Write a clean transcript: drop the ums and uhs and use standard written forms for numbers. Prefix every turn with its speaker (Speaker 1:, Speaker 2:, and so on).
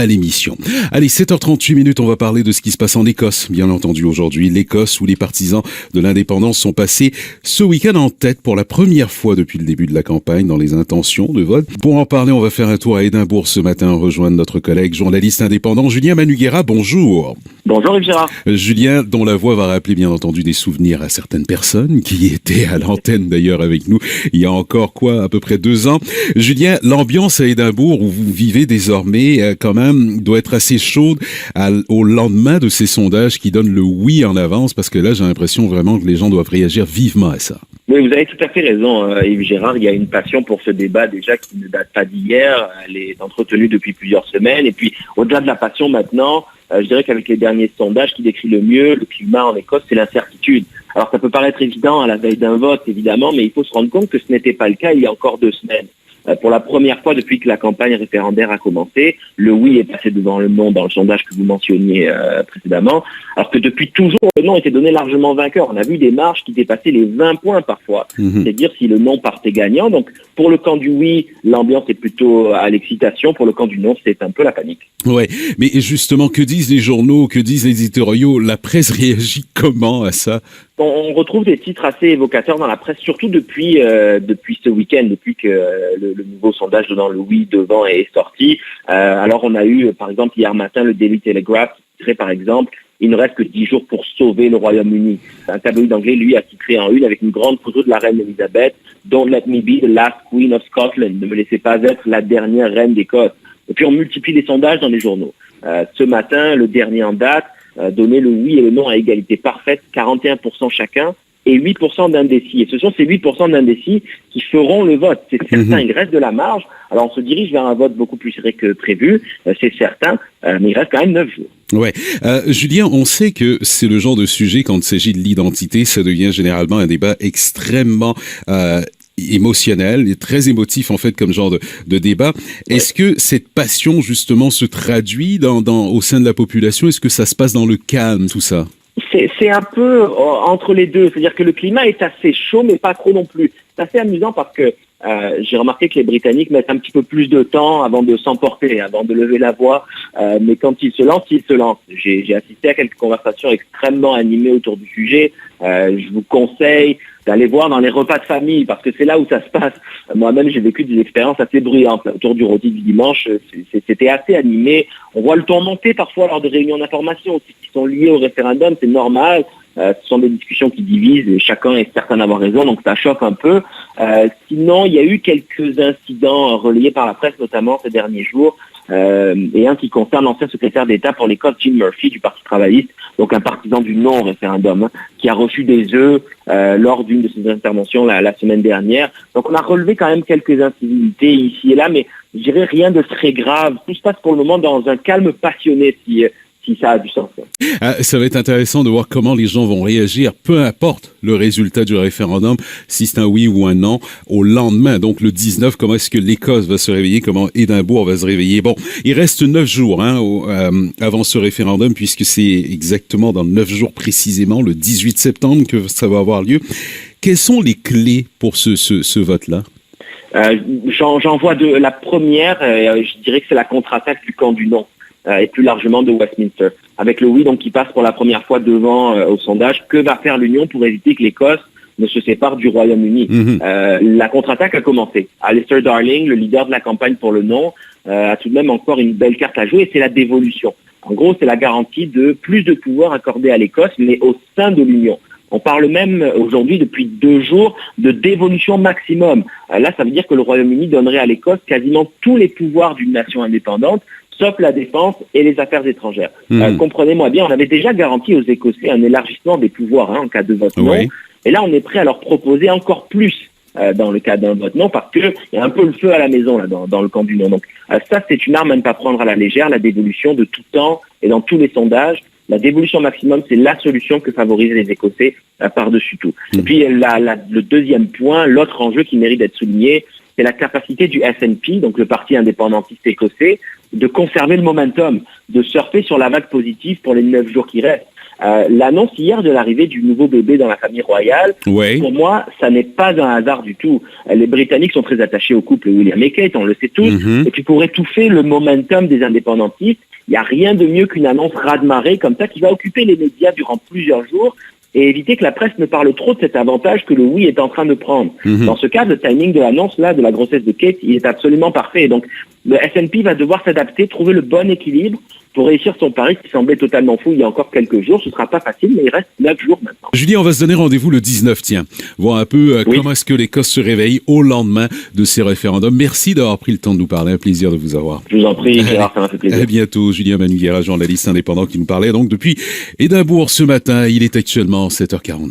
Speaker 1: à l'émission. Allez, 7h38, on va parler de ce qui se passe en Écosse, bien entendu aujourd'hui. L'Écosse où les partisans de l'indépendance sont passés ce week-end en tête pour la première fois depuis le début de la campagne dans les intentions de vote. Pour en parler, on va faire un tour à Édimbourg ce matin, rejoindre notre collègue journaliste indépendant Julien Manuguera. Bonjour.
Speaker 2: Bonjour Yves Gérard.
Speaker 1: Julien, dont la voix va rappeler bien entendu des souvenirs à certaines personnes qui étaient à l'antenne d'ailleurs avec nous il y a encore à peu près 2 ans. Julien, l'ambiance à Édimbourg où vous vivez désormais quand même doit être assez chaude au lendemain de ces sondages qui donnent le oui en avance, parce que là j'ai l'impression vraiment que les gens doivent réagir vivement à ça.
Speaker 2: Oui, vous avez tout à fait raison, Yves Gérard. Il y a une passion pour ce débat déjà qui ne date pas d'hier. Elle est entretenue depuis plusieurs semaines. Et puis, au-delà de la passion maintenant, je dirais qu'avec les derniers sondages qui décrivent le mieux le climat en Écosse, c'est l'incertitude. Alors, ça peut paraître évident à la veille d'un vote, évidemment, mais il faut se rendre compte que ce n'était pas le cas il y a encore 2 semaines. Pour la première fois depuis que la campagne référendaire a commencé, le oui est passé devant le non dans le sondage que vous mentionniez précédemment, alors que depuis toujours, le non était donné largement vainqueur. On a vu des marges qui dépassaient les 20 points parfois, c'est-à-dire si le non partait gagnant. Donc, pour le camp du oui, l'ambiance est plutôt à l'excitation. Pour le camp du non, c'est un peu la panique.
Speaker 1: Ouais, mais justement, que disent les journaux, que disent les éditoriaux? La presse réagit comment à ça?
Speaker 2: On retrouve des titres assez évocateurs dans la presse, surtout depuis ce week-end, depuis que le nouveau sondage donnant le oui devant est sorti. Alors on a eu, par exemple, hier matin, le Daily Telegraph qui titrait, par exemple, il ne reste que 10 jours pour sauver le Royaume-Uni. Un tabloïd anglais, lui, a titré en une avec une grande photo de la reine Elisabeth. Don't let me be the last Queen of Scotland. Ne me laissez pas être la dernière reine d'Écosse. Et puis on multiplie les sondages dans les journaux. Ce matin, le dernier en date, donnait le oui et le non à égalité parfaite, 41% chacun et 8% d'indécis. Et ce sont ces 8% d'indécis qui feront le vote. C'est certain, il reste de la marge. Alors on se dirige vers un vote beaucoup plus serré que prévu, c'est certain, mais il reste quand même 9 jours.
Speaker 1: Ouais, Julien, on sait que c'est le genre de sujet, quand il s'agit de l'identité, ça devient généralement un débat extrêmement émotionnel et très émotif en fait comme genre de débat. Est-ce que cette passion justement se traduit au sein de la population? Est-ce que ça se passe dans le calme, tout ça?
Speaker 2: C'est un peu entre les deux, c'est-à-dire que le climat est assez chaud mais pas trop non plus. C'est assez amusant parce que j'ai remarqué que les Britanniques mettent un petit peu plus de temps avant de s'emporter, avant de lever la voix, mais quand ils se lancent, ils se lancent. J'ai assisté à quelques conversations extrêmement animées autour du sujet. Je vous conseille d'aller voir dans les repas de famille, parce que c'est là où ça se passe. Moi-même, j'ai vécu des expériences assez bruyantes autour du rôti du dimanche. C'était assez animé. On voit le ton monter parfois lors de réunions d'information aussi qui sont liées au référendum. C'est normal. Ce sont des discussions qui divisent et chacun est certain d'avoir raison, donc ça chauffe un peu. Sinon, il y a eu quelques incidents relayés par la presse, notamment ces derniers jours, et un qui concerne l'ancien secrétaire d'État pour l'Écosse, Jim Murphy, du Parti travailliste, donc un partisan du non au référendum, qui a reçu des œufs lors d'une de ses interventions la semaine dernière. Donc on a relevé quand même quelques incivilités ici et là, mais je dirais rien de très grave. Tout se passe pour le moment dans un calme passionné, si ça a du sens.
Speaker 1: Ça va être intéressant de voir comment les gens vont réagir, peu importe le résultat du référendum, si c'est un oui ou un non, au lendemain, donc le 19, comment est-ce que l'Écosse va se réveiller, comment Édimbourg va se réveiller. Bon, il reste 9 jours avant ce référendum, puisque c'est exactement dans 9 jours précisément, le 18 septembre, que ça va avoir lieu. Quelles sont les clés pour ce vote-là?
Speaker 2: J'en vois deux. La première, je dirais que c'est la contre-attaque du camp du non. Et plus largement de Westminster. Avec le oui donc qui passe pour la première fois devant au sondage, que va faire l'Union pour éviter que l'Écosse ne se sépare du Royaume-Uni? La contre-attaque a commencé. Alistair Darling, le leader de la campagne pour le non, a tout de même encore une belle carte à jouer, et c'est la dévolution. En gros, c'est la garantie de plus de pouvoir accordé à l'Écosse, mais au sein de l'Union. On parle même aujourd'hui, depuis 2 jours, de dévolution maximum. Là, ça veut dire que le Royaume-Uni donnerait à l'Écosse quasiment tous les pouvoirs d'une nation indépendante, sauf la défense et les affaires étrangères. Comprenez-moi bien, on avait déjà garanti aux Écossais un élargissement des pouvoirs en cas de vote non. Et là, on est prêt à leur proposer encore plus dans le cas d'un vote non, parce qu'il y a un peu le feu à la maison là, dans le camp du non. Donc ça, c'est une arme à ne pas prendre à la légère, la dévolution de tout temps et dans tous les sondages. La dévolution maximum, c'est la solution que favorisent les Écossais par-dessus tout. Et puis le deuxième point, l'autre enjeu qui mérite d'être souligné, c'est la capacité du SNP, donc le parti indépendantiste écossais, de conserver le momentum, de surfer sur la vague positive pour les 9 jours qui restent. L'annonce hier de l'arrivée du nouveau bébé dans la famille royale,
Speaker 1: Ouais.
Speaker 2: pour moi, ça n'est pas un hasard du tout. Les Britanniques sont très attachés au couple William et Kate, on le sait tous,
Speaker 1: Mhm.
Speaker 2: et puis pour étouffer le momentum des indépendantistes, il n'y a rien de mieux qu'une annonce raz-de-marée comme ça qui va occuper les médias durant plusieurs jours et éviter que la presse ne parle trop de cet avantage que le oui est en train de prendre.
Speaker 1: Mhm.
Speaker 2: Dans ce cas, le timing de l'annonce là, de la grossesse de Kate, il est absolument parfait. Et donc, le S&P va devoir s'adapter, trouver le bon équilibre pour réussir son pari qui semblait totalement fou il y a encore quelques jours. Ce sera pas facile, mais il reste 9 jours maintenant.
Speaker 1: Julien, on va se donner rendez-vous le 19, tiens. Voir un peu
Speaker 2: Oui.
Speaker 1: comment est-ce que l'Écosse se réveille au lendemain de ces référendums. Merci d'avoir pris le temps de nous parler. Un plaisir de vous avoir.
Speaker 2: Je vous en prie, Gérard, ça m'a fait plaisir.
Speaker 1: À bientôt. Julien Manouguera, journaliste indépendant qui nous parlait donc depuis Édimbourg ce matin. Il est actuellement 7h45.